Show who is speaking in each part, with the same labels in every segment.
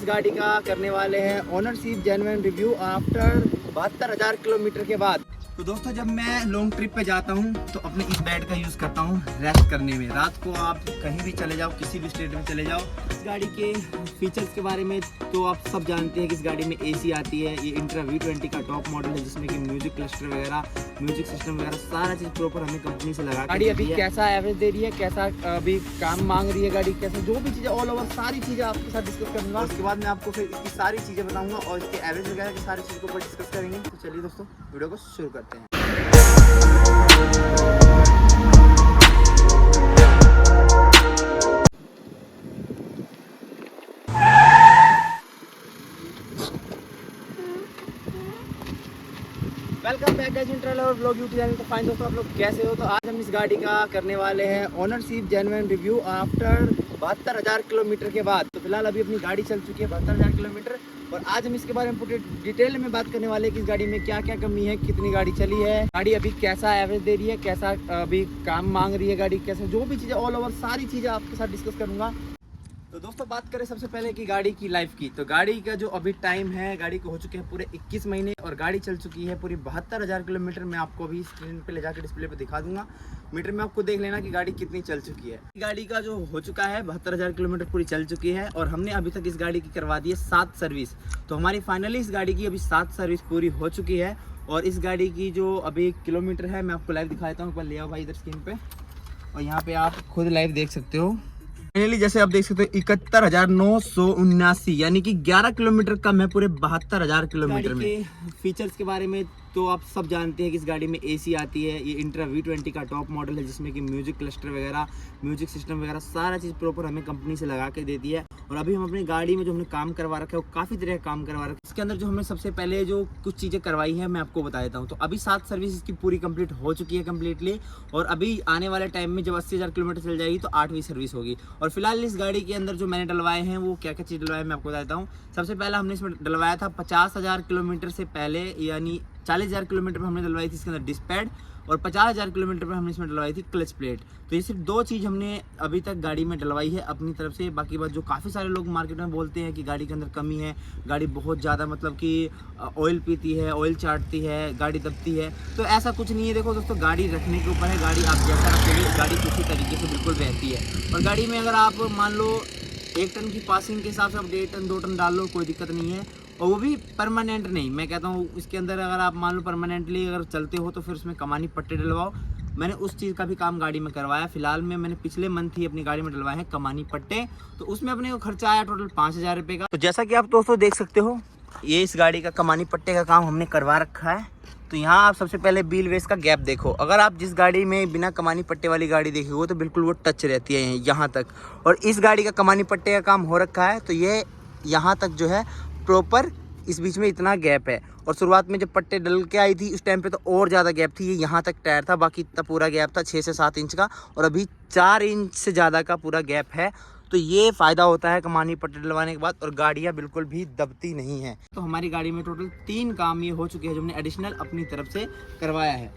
Speaker 1: इस गाड़ी का करने वाले हैं ownership genuine review after 72,000 kilometre के बाद। तो दोस्तों, जब मैं लॉन्ग ट्रिप पे जाता हूँ तो अपने इस बेड का यूज़ करता हूँ रेस्ट करने में। रात को आप कहीं भी चले जाओ, किसी भी स्टेट में चले जाओ। इस गाड़ी के फीचर्स के बारे में तो आप सब जानते हैं कि इस गाड़ी में एसी आती है। ये इंट्रा V20 का टॉप मॉडल है, जिसमें कि म्यूजिक क्लस्टर वगैरह, म्यूजिक सिस्टम वगैरह सारा चीज़ प्रॉपर हमें कंपनी से लगा। गाड़ी अभी कैसा एवरेज दे रही है, कैसा अभी काम मांग रही है गाड़ी, कैसे जो भी चीज़ें ऑल ओवर सारी चीज़ें आपके साथ डिस्कस करूँगा। उसके बाद मैं आपको फिर इसकी सारी चीज़ें बताऊँगा और इसके एवरेज वगैरह की सारी चीज़ को डिस्कस करेंगे। तो चलिए दोस्तों, वीडियो को शुरू करते हैं। Welcome back guys in trailer और ब्लॉग यूट्यूब चैनल। तो फाइन दोस्तों, आप लोग कैसे हो? तो आज हम इस गाड़ी का करने वाले हैं ownership genuine review after 72,000 kilometre के बाद। तो फिलहाल अभी अपनी गाड़ी चल चुकी है 72,000 किलोमीटर और आज हम इसके बारे में पूरे डिटेल में बात करने वाले हैं कि इस गाड़ी में क्या क्या कमी है, कितनी गाड़ी चली है, गाड़ी अभी कैसा एवरेज दे रही है, कैसा अभी काम मांग रही है गाड़ी, कैसे जो भी चीज़ें ऑल ओवर सारी चीज़ें आपके साथ डिस्कस करूँगा। तो दोस्तों, बात करें सबसे पहले कि गाड़ी की लाइफ की, तो गाड़ी का जो अभी टाइम है, गाड़ी को हो चुके हैं पूरे 21 महीने और गाड़ी चल चुकी है पूरी 72,000 किलोमीटर। मैं आपको अभी स्क्रीन पे ले जाकर डिस्प्ले पे दिखा दूंगा। मीटर में आपको देख लेना कि गाड़ी कितनी चल चुकी है। गाड़ी का जो हो चुका है 72,000 किलोमीटर पूरी चल चुकी है और हमने अभी तक इस गाड़ी की करवा दी है 7 सर्विस। तो हमारी फाइनली इस गाड़ी की अभी 7 सर्विस पूरी हो चुकी है और इस गाड़ी की जो अभी किलोमीटर है मैं आपको लाइव दिखा देता हूँ। ले आओ भाई इधर स्क्रीन पे, और यहाँ पे आप खुद लाइव देख सकते हो। फाइनली जैसे आप देख सकते हो 71,979, यानी कि 11 किलोमीटर कम है पूरे 72,000 किलोमीटर में। फीचर्स के बारे में तो आप सब जानते हैं कि इस गाड़ी में एसी आती है। ये इंट्रा V20 का टॉप मॉडल है, जिसमें कि म्यूजिक क्लस्टर वगैरह, म्यूजिक सिस्टम वगैरह सारा चीज़ प्रॉपर हमें कंपनी से लगा के देती है। और अभी हम अपनी गाड़ी में जो हमने काम करवा रखा है वो काफ़ी तरह का काम करवा रखा है। इसके अंदर जो हमने सबसे पहले जो कुछ चीज़ें करवाई है मैं आपको बता देता हूँ। तो अभी 7 सर्विस इसकी पूरी कंप्लीट हो चुकी है कम्प्लीटली और अभी आने वाले टाइम में जब 80,000 किलोमीटर चल जाएगी तो 8वीं सर्विस होगी। और फिलहाल इस गाड़ी के अंदर जो मैंने डलवाए हैं वो क्या क्या चीज़ डलवाए मैं आपको बताता हूँ। सबसे पहला हमने इसमें डलवाया था 50,000 किलोमीटर से पहले, यानी 40,000 किलोमीटर पर हमने डलवाई थी इसके अंदर डिस्क पैड और 50,000 किलोमीटर पर हमने इसमें डलवाई थी क्लच प्लेट। तो ये सिर्फ 2 चीज़ हमने अभी तक गाड़ी में डलवाई है अपनी तरफ से। बाकी बात जो काफ़ी सारे लोग मार्केट में बोलते हैं कि गाड़ी के अंदर कमी है, गाड़ी बहुत ज़्यादा मतलब कि ऑयल पीती है, ऑयल चाटती है, गाड़ी दबती है, तो ऐसा कुछ नहीं है। देखो दोस्तों, गाड़ी रखने के ऊपर है, गाड़ी आप जैसा रखोगे गाड़ी उसी तरीके से बिल्कुल बहती है। और गाड़ी में अगर आप मान लो 1 टन की पासिंग के हिसाब से आप 1.5 टन 2 टन डाल लो, कोई दिक्कत नहीं है। और वो भी परमानेंट नहीं, मैं कहता हूँ इसके अंदर अगर आप मान लो परमानेंटली अगर चलते हो तो फिर उसमें कमानी पट्टे डलवाओ। मैंने उस चीज़ का भी काम गाड़ी में करवाया। फिलहाल में मैंने पिछले मंथ ही अपनी गाड़ी में डलवाए हैं कमानी पट्टे, तो उसमें अपने को खर्चा आया टोटल 5,000 रुपये का। तो जैसा कि आप दोस्तों देख सकते हो, ये इस गाड़ी का कमानी पट्टे का काम हमने करवा रखा है। तो यहाँ आप सबसे पहले व्हील बेस का गैप देखो। अगर आप जिस गाड़ी में बिना कमानी पट्टे वाली गाड़ी देखोगे तो बिल्कुल वो टच रहती है यहाँ तक, और इस गाड़ी का कमानी पट्टे का काम हो रखा है तो ये यहाँ तक जो है प्रॉपर, इस बीच में इतना गैप है। और शुरुआत में जब पट्टे डल के आई थी उस टाइम पे तो और ज़्यादा गैप थी, ये यहाँ तक टायर था, बाकी इतना पूरा गैप था 6 से 7 इंच का, और अभी 4 इंच से ज़्यादा का पूरा गैप है। तो ये फ़ायदा होता है कमानी पट्टे डलवाने के बाद, और गाड़ियाँ बिल्कुल भी दबती नहीं हैं। तो हमारी गाड़ी में टोटल 3 काम ये हो चुके हैं जो हमने एडिशनल अपनी तरफ से करवाया है।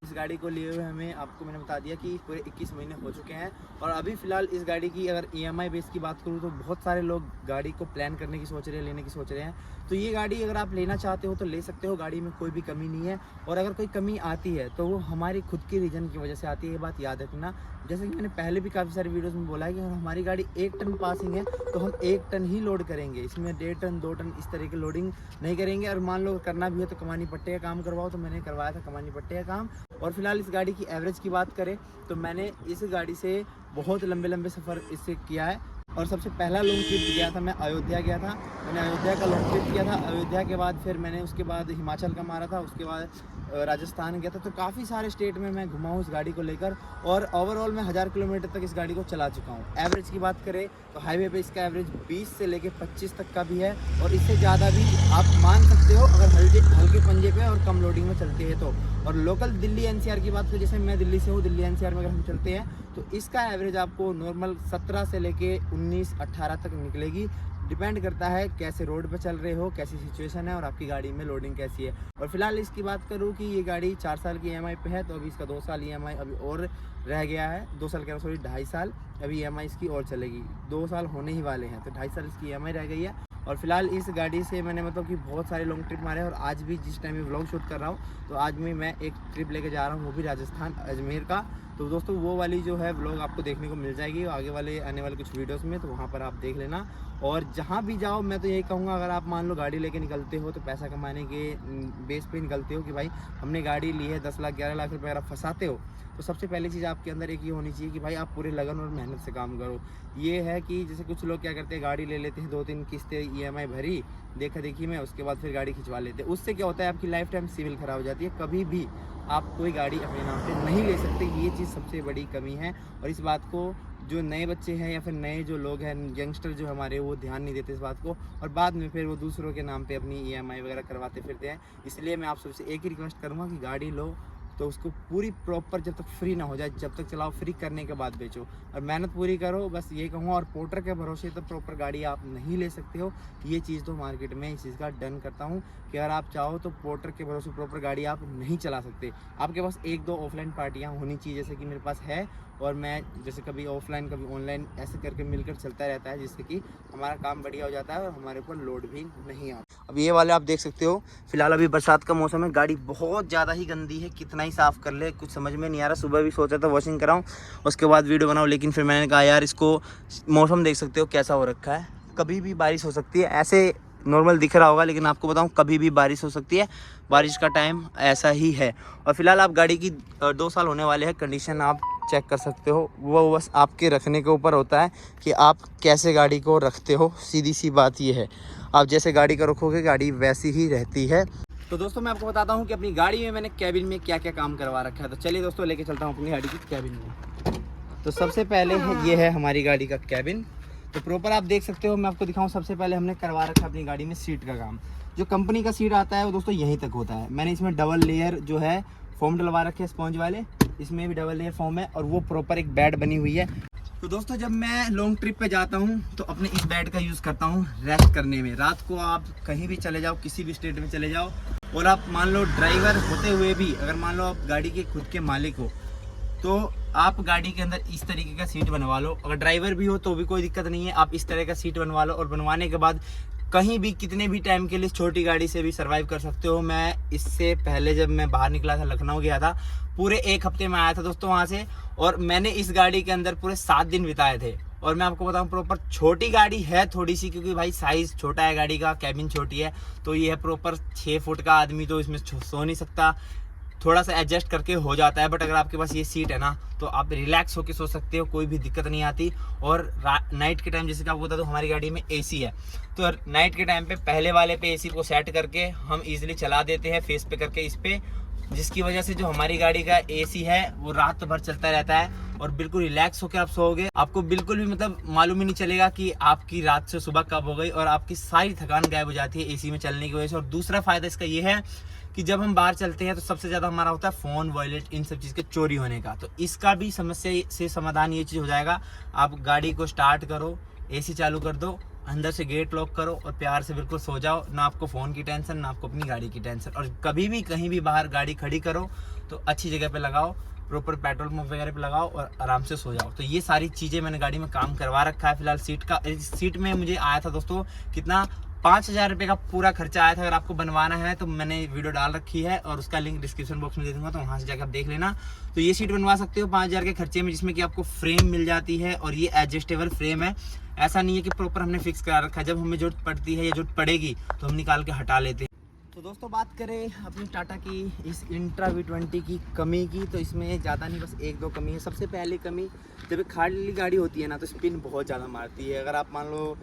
Speaker 1: इस गाड़ी को लिए हुए हमें आपको मैंने बता दिया कि पूरे 21 महीने हो चुके हैं और अभी फ़िलहाल इस गाड़ी की अगर EMI बेस की बात करूँ तो बहुत सारे लोग गाड़ी को प्लान करने की सोच रहे हैं, लेने की सोच रहे हैं। तो ये गाड़ी अगर आप लेना चाहते हो तो ले सकते हो, गाड़ी में कोई भी कमी नहीं है। और अगर कोई कमी आती है तो वो हमारी खुद की रीज़न की वजह से आती है, ये बात याद रखना। जैसे कि मैंने पहले भी काफ़ी सारी वीडियोज़ में बोला है कि अगर हमारी गाड़ी 1 टन पासिंग है तो हम 1 टन ही लोड करेंगे, इसमें 1.5 टन 2 टन इस तरह की लोडिंग नहीं करेंगे। और मान लो करना भी है तो कमानी पट्टे का काम करवाओ, तो मैंने करवाया था कमानी पट्टे का काम। और फिलहाल इस गाड़ी की एवरेज की बात करें तो मैंने इस गाड़ी से बहुत लंबे लंबे सफ़र इससे किया है। और सबसे पहला लॉन्ग ट्रिप गया था मैं अयोध्या गया था, मैंने अयोध्या का लॉन्ग ट्रिप किया था। अयोध्या के बाद फिर मैंने उसके बाद हिमाचल का मारा था, उसके बाद राजस्थान गया था। तो काफ़ी सारे स्टेट में मैं घुमा हूँ इस गाड़ी को लेकर और ओवरऑल मैं 1000 किलोमीटर तक इस गाड़ी को चला चुका हूँ। एवरेज की बात करें तो हाईवे पे इसका एवरेज 20 से लेके 25 तक का भी है और इससे ज़्यादा भी आप मान सकते हो अगर हल्के पंजे पे और कम लोडिंग में चलते हैं तो। और लोकल दिल्ली NCR की बात करें, जैसे मैं दिल्ली से हूँ, दिल्ली NCR में अगर हम चलते हैं तो इसका एवरेज आपको नॉर्मल 17 से लेके 19-18 तक निकलेगी। डिपेंड करता है कैसे रोड पे चल रहे हो, कैसी सिचुएशन है और आपकी गाड़ी में लोडिंग कैसी है। और फिलहाल इसकी बात करूँ कि ये गाड़ी 4 साल की EMI पे है, तो अभी इसका 2 साल EMI अभी और रह गया है। 2 साल कह रहा 2.5 साल अभी EMI इसकी और चलेगी। 2 साल होने ही वाले हैं तो 2.5 साल इसकी EMI रह गई है। और फिलहाल इस गाड़ी से मैंने मतलब कि बहुत सारे लॉन्ग ट्रिप मारे और आज भी जिस टाइम में व्लॉग शूट कर रहा हूँ तो आज भी मैं एक ट्रिप लेके जा रहा हूँ, वो भी राजस्थान अजमेर का। तो दोस्तों वो वाली जो है व्लॉग आपको देखने को मिल जाएगी आगे वाले आने वाले कुछ वीडियोस में, तो वहाँ पर आप देख लेना। और जहाँ भी जाओ मैं तो यही कहूँगा, अगर आप मान लो गाड़ी लेके निकलते हो तो पैसा कमाने के बेस पे निकलते हो कि भाई हमने गाड़ी ली है 10 लाख 11 लाख रुपये अगर आप फंसाते हो तो सबसे पहली चीज़ आपके अंदर एक ये होनी चाहिए कि भाई आप पूरे लगन और मेहनत से काम करो। ये है कि जैसे कुछ लोग क्या करते हैं, गाड़ी ले लेते हैं 2-3 किस्तें EMI भरी देखा देखी में, उसके बाद फिर गाड़ी खिंचवा लेते हैं। उससे क्या होता है, आपकी लाइफ टाइम सिविल ख़राब हो जाती है। कभी भी आप कोई गाड़ी अपने नाम पे नहीं ले सकते, ये चीज़ सबसे बड़ी कमी है। और इस बात को जो नए बच्चे हैं या फिर नए जो लोग हैं, यंगस्टर जो हमारे, वो ध्यान नहीं देते इस बात को, और बाद में फिर वो दूसरों के नाम पे अपनी EMI वगैरह करवाते फिरते हैं। इसलिए मैं आप सबसे एक ही रिक्वेस्ट करूँगा कि गाड़ी लो तो उसको पूरी प्रॉपर जब तक फ्री ना हो जाए, जब तक चलाओ, फ्री करने के बाद बेचो और मेहनत पूरी करो, बस ये कहूँगा। और पोर्टर के भरोसे तो प्रॉपर गाड़ी आप नहीं ले सकते हो, ये चीज़ तो मार्केट में इस चीज़ का डन करता हूँ कि अगर आप चाहो तो पोर्टर के भरोसे प्रॉपर गाड़ी आप नहीं चला सकते। आपके पास 1-2 ऑफलाइन पार्टियाँ होनी चाहिए, जैसे कि मेरे पास है, और मैं जैसे कभी ऑफलाइन कभी ऑनलाइन ऐसे करके मिलकर चलता रहता है, जिससे कि हमारा काम बढ़िया हो जाता है और हमारे ऊपर लोड भी नहीं आता। अब ये वाले आप देख सकते हो, फिलहाल अभी बरसात का मौसम है, गाड़ी बहुत ज़्यादा ही गंदी है, कितना ही साफ़ कर ले कुछ समझ में नहीं आ रहा। सुबह भी सोचा था वॉशिंग कराऊं उसके बाद वीडियो बनाऊं, लेकिन फिर मैंने कहा यार इसको, मौसम देख सकते हो कैसा हो रखा है, कभी भी बारिश हो सकती है। ऐसे नॉर्मल दिख रहा होगा लेकिन आपको बताऊं कभी भी बारिश हो सकती है, बारिश का टाइम ऐसा ही है। और फिलहाल आप गाड़ी की 2 साल होने वाले हैं, कंडीशन आप चेक कर सकते हो, वो बस आपके रखने के ऊपर होता है कि आप कैसे गाड़ी को रखते हो। सीधी सी बात ये है, आप जैसे गाड़ी को रखोगे गाड़ी वैसी ही रहती है। तो दोस्तों मैं आपको बताता हूँ कि अपनी गाड़ी में मैंने कैबिन में क्या क्या काम करवा रखा है। तो चलिए दोस्तों लेके चलता हूँ अपनी गाड़ी की कैबिन में। तो सबसे पहले ये है हमारी गाड़ी का कैबिन। तो प्रॉपर आप देख सकते हो, मैं आपको दिखाऊँ। सबसे पहले हमने करवा रखा है अपनी गाड़ी में सीट का काम। जो कंपनी का सीट आता है वो दोस्तों यहीं तक होता है। मैंने इसमें डबल लेयर जो है फोम डलवा रखे हैं, स्पॉन्ज वाले, इसमें भी डबल लेयर फोम है और वो प्रॉपर एक बेड बनी हुई है। तो दोस्तों जब मैं लॉन्ग ट्रिप पे जाता हूँ तो अपने इस बेड का यूज़ करता हूँ रेस्ट करने में। रात को आप कहीं भी चले जाओ, किसी भी स्टेट में चले जाओ, और आप मान लो ड्राइवर होते हुए भी अगर मान लो आप गाड़ी के खुद के मालिक हो तो आप गाड़ी के अंदर इस तरीके का सीट बनवा लो। अगर ड्राइवर भी हो तो भी कोई दिक्कत नहीं है, आप इस तरह का सीट बनवा लो और बनवाने के बाद कहीं भी कितने भी टाइम के लिए छोटी गाड़ी से भी सर्वाइव कर सकते हो। मैं इससे पहले जब मैं बाहर निकला था, लखनऊ गया था, पूरे 1 हफ्ते में आया था दोस्तों वहाँ से, और मैंने इस गाड़ी के अंदर पूरे 7 दिन बिताए थे। और मैं आपको बताऊं प्रॉपर छोटी गाड़ी है थोड़ी सी, क्योंकि भाई साइज़ छोटा है गाड़ी का, कैबिन छोटी है, तो ये है प्रॉपर 6 फुट का आदमी तो इसमें सो नहीं सकता, थोड़ा सा एडजस्ट करके हो जाता है। बट अगर आपके पास ये सीट है ना तो आप रिलैक्स होकर सो सकते हो, कोई भी दिक्कत नहीं आती। और नाइट के टाइम जैसे कि आपको बता दो हमारी गाड़ी में AC है, तो नाइट के टाइम पे पहले वाले पे AC को सेट करके हम इजीली चला देते हैं फेस पे करके इस पे, जिसकी वजह से जो हमारी गाड़ी का AC है वो रात भर चलता रहता है और बिल्कुल रिलैक्स होकर आप सोओगे। आपको बिल्कुल भी मतलब मालूम ही नहीं चलेगा कि आपकी रात से सुबह कब हो गई, और आपकी सारी थकान गायब हो जाती है AC में चलने की वजह से। और दूसरा फायदा इसका ये है कि जब हम बाहर चलते हैं तो सबसे ज़्यादा हमारा होता है फ़ोन, वॉलेट, इन सब चीज़ के चोरी होने का। तो इसका भी समस्या से समाधान ये चीज़ हो जाएगा, आप गाड़ी को स्टार्ट करो, AC चालू कर दो, अंदर से गेट लॉक करो और प्यार से बिल्कुल सो जाओ। ना आपको फ़ोन की टेंशन, ना आपको अपनी गाड़ी की टेंशन। और कभी भी कहीं भी बाहर गाड़ी खड़ी करो तो अच्छी जगह पे लगाओ, प्रॉपर पेट्रोल पंप वगैरह पे लगाओ और आराम से सो जाओ। तो ये सारी चीज़ें मैंने गाड़ी में काम करवा रखा है। फिलहाल सीट में मुझे आया था दोस्तों कितना, 5,000 रुपये का पूरा खर्चा आया था। अगर आपको बनवाना है तो मैंने वीडियो डाल रखी है और उसका लिंक डिस्क्रिप्शन बॉक्स में दे दूंगा, तो वहाँ से जाकर आप देख लेना। तो ये सीट बनवा सकते हो 5,000 के खर्चे में, जिसमें कि आपको फ्रेम मिल जाती है और ये एडजस्टेबल फ्रेम है। ऐसा नहीं है कि प्रॉपर हमने फिक्स करा रखा है, जब हमें जरूरत पड़ती है या जरूरत पड़ेगी तो हम निकाल के हटा लेते हैं। तो दोस्तों बात करें अपनी टाटा की इस इंट्रा V20 की कमी की, तो इसमें ज़्यादा नहीं, बस 1-2 कमी है। सबसे पहली कमी, जब खाली गाड़ी होती है ना तो स्पिन बहुत ज़्यादा मारती है। अगर आप मान लो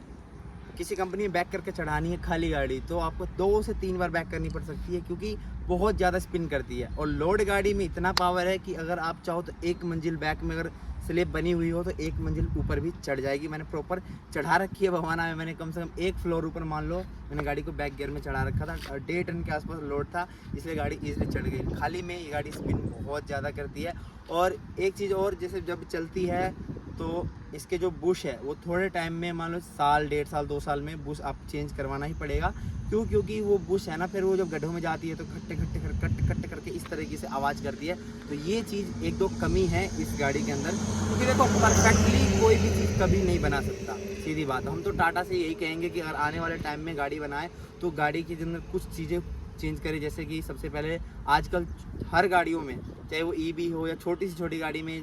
Speaker 1: किसी कंपनी में बैक करके चढ़ानी है खाली गाड़ी तो आपको 2 से 3 बार बैक करनी पड़ सकती है, क्योंकि बहुत ज़्यादा स्पिन करती है। और लोड गाड़ी में इतना पावर है कि अगर आप चाहो तो 1 मंजिल बैक में अगर स्लेब बनी हुई हो तो 1 मंजिल ऊपर भी चढ़ जाएगी। मैंने प्रॉपर चढ़ा रखी है भवाना में, मैंने कम से कम 1 फ्लोर ऊपर मान लो मैंने गाड़ी को बैक गियर में चढ़ा रखा था। 1.5 टन के आसपास लोड था, इसलिए गाड़ी ईजिली चढ़ गई। खाली में ये गाड़ी स्पिन बहुत ज़्यादा करती है। और एक चीज़ और, जैसे जब चलती है तो इसके जो बुश है वो थोड़े टाइम में, मान लो साल, 1.5 साल, 2 साल में बुश आप चेंज करवाना ही पड़ेगा। क्यों? क्योंकि वो बुश है ना, फिर वो जब गड्ढों में जाती है तो कट करके इस तरीके से आवाज़ करती है। तो ये चीज़ एक दो कमी है इस गाड़ी के अंदर, क्योंकि देखो परफेक्टली कोई भी चीज़ कभी नहीं बना सकता, सीधी बात। हम तो टाटा से यही कहेंगे कि अगर आने वाले टाइम में गाड़ी बनाए तो गाड़ी के अंदर कुछ चीज़ें चेंज करें। जैसे कि सबसे पहले आजकल हर गाड़ियों में, चाहे वो ईवी हो या छोटी से छोटी गाड़ी में,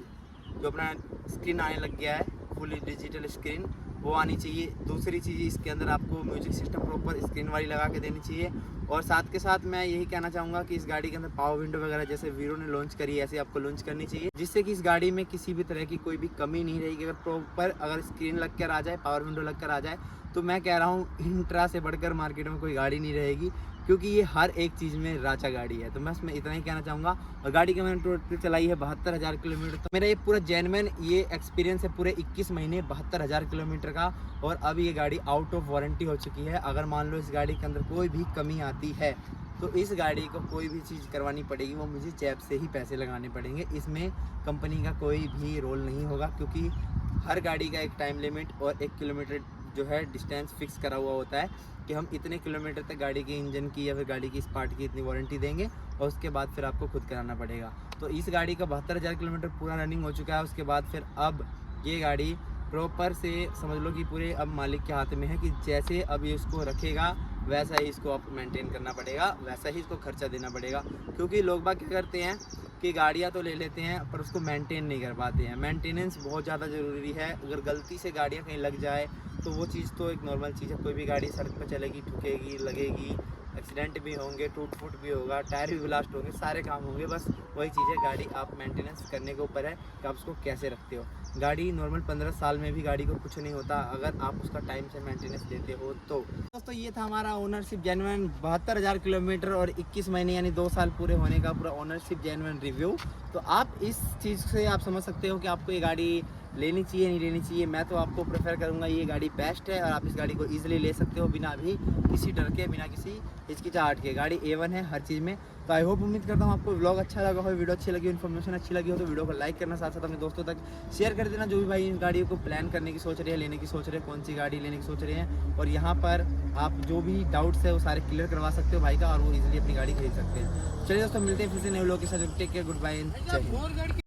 Speaker 1: जो अपना स्क्रीन आने लग गया है, फुली डिजिटल स्क्रीन, वो आनी चाहिए। दूसरी चीज़, इसके अंदर आपको म्यूजिक सिस्टम प्रॉपर स्क्रीन वाली लगा के देनी चाहिए। और साथ के साथ मैं यही कहना चाहूँगा कि इस गाड़ी के अंदर पावर विंडो वगैरह जैसे वीरो ने लॉन्च करी है, ऐसे आपको लॉन्च करनी चाहिए, जिससे कि इस गाड़ी में किसी भी तरह की कोई भी कमी नहीं रहेगी। अगर प्रॉपर अगर स्क्रीन लग कर आ जाए, पावर विंडो लग कर आ जाए, तो मैं कह रहा हूँ इंट्रा से बढ़कर मार्केट में कोई गाड़ी नहीं रहेगी, क्योंकि ये हर एक चीज़ में राचा गाड़ी है। तो मैं इसमें इतना ही कहना चाहूँगा। और गाड़ी की मैंने टोटल चलाई है 72,000 किलोमीटर। तो मेरा ये पूरा जेन्युइन ये एक्सपीरियंस है पूरे 21 महीने 72,000 किलोमीटर का। और अब ये गाड़ी आउट ऑफ वारंटी हो चुकी है। अगर मान लो इस गाड़ी के अंदर कोई भी कमी आती है तो इस गाड़ी को कोई भी चीज़ करवानी पड़ेगी, वो मुझे जेब से ही पैसे लगाने पड़ेंगे। इसमें कंपनी का कोई भी रोल नहीं होगा, क्योंकि हर गाड़ी का एक टाइम लिमिट और 1 किलोमीटर जो है डिस्टेंस फिक्स करा हुआ होता है कि हम इतने किलोमीटर तक गाड़ी के इंजन की या फिर गाड़ी की इस पार्ट की इतनी वारंटी देंगे, और उसके बाद फिर आपको खुद कराना पड़ेगा। तो इस गाड़ी का 72,000 किलोमीटर पूरा रनिंग हो चुका है। उसके बाद फिर अब ये गाड़ी प्रॉपर से समझ लो कि पूरे अब मालिक के हाथ में है, कि जैसे अब ये इसको रखेगा वैसा ही इसको आप मेंटेन करना पड़ेगा, वैसा ही इसको खर्चा देना पड़ेगा। क्योंकि लोग बाग क्या करते हैं कि गाड़ियाँ तो ले लेते हैं पर उसको मेंटेन नहीं कर पाते हैं। मेंटेनेंस बहुत ज़्यादा ज़रूरी है। अगर गलती से गाड़ियाँ कहीं लग जाए तो वो चीज़ तो एक नॉर्मल चीज़ है। कोई भी गाड़ी सड़क पर चलेगी, ठुकेगी, लगेगी, एक्सीडेंट भी होंगे, टूट फूट भी होगा, टायर भी ब्लास्ट होंगे, सारे काम होंगे। बस वही चीज़ है, गाड़ी आप मेंटेनेंस करने के ऊपर है कि आप उसको कैसे रखते हो। गाड़ी नॉर्मल 15 साल में भी गाड़ी को कुछ नहीं होता अगर आप उसका टाइम से मेंटेनेंस देते हो तो। दोस्तों ये था हमारा ओनरशिप जेन्युइन 72,000 किलोमीटर और 21 महीने यानी 2 साल पूरे होने का पूरा ओनरशिप जेन्युइन रिव्यू। तो आप इस चीज़ से आप समझ सकते हो कि आपको ये गाड़ी लेनी चाहिए नहीं लेनी चाहिए। मैं तो आपको प्रेफर करूंगा, ये गाड़ी बेस्ट है और आप इस गाड़ी को ईजिली ले सकते हो बिना भी किसी डर के, बिना किसी हिचकिचाहट के। गाड़ी A1 है हर चीज़ में। तो आई होप, उम्मीद करता हूँ आपको व्लॉग अच्छा लगा हो, वीडियो अच्छी लगी, इन्फॉर्मेशन अच्छी लगी हो तो वीडियो को लाइक करना, साथ साथ अपने दोस्तों तक शेयर कर देना, जो भी भाई इन गाड़ियों को प्लान करने की सोच रहे हैं, लेने की सोच रहे हैं, कौन सी गाड़ी लेने की सोच रहे हैं। और यहाँ पर आप जो भी डाउट्स है वो सारे क्लियर करवा सकते हो भाई का, और वो ईजिली अपनी गाड़ी खरीद सकते हैं। चलिए दोस्तों, मिलते हैं फिर से नए व्लॉग के साथ। टेक केयर, गुड बाय, जय हिंद।